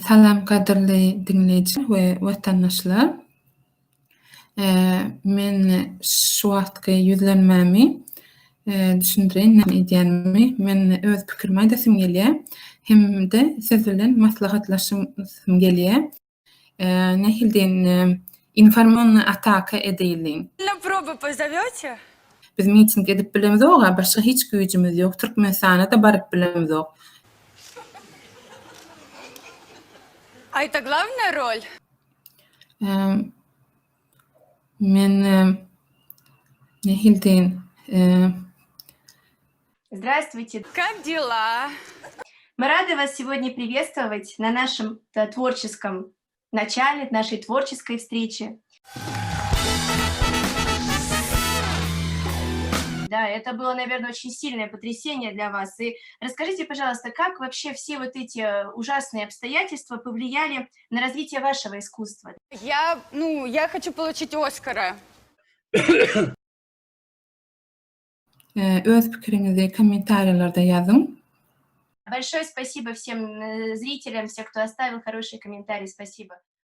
Salam qadirli dinleyici we watandaşlar. Men şu wagtky ýüzlenmämi düşündirýän näme edýänimi men öz pikirimi aýdasym gelýär. Hemde siz bilen maslahatlaşym gelýär. Nähilden informasiýony ataka edýäliň. На пробы позовете? Biz miting edip bilemizok, başga hiç güýjimiz ýok. Türkmenistana da baryp bilemizok. А это главная роль? Men nähilden Здравствуйте. Как дела? Мы рады вас сегодня приветствовать на нашем творческом начале, нашей творческой встрече. Да, это было, наверное, очень сильное потрясение для вас. И расскажите, пожалуйста, как вообще все вот эти ужасные обстоятельства повлияли на развитие вашего искусства? Я хочу получить Оскара. öz pikiriňizi kommentariýalarda ýazyň. Большое спасибо всем зрителям, всем, кто оставил хороший комментарий. Спасибо.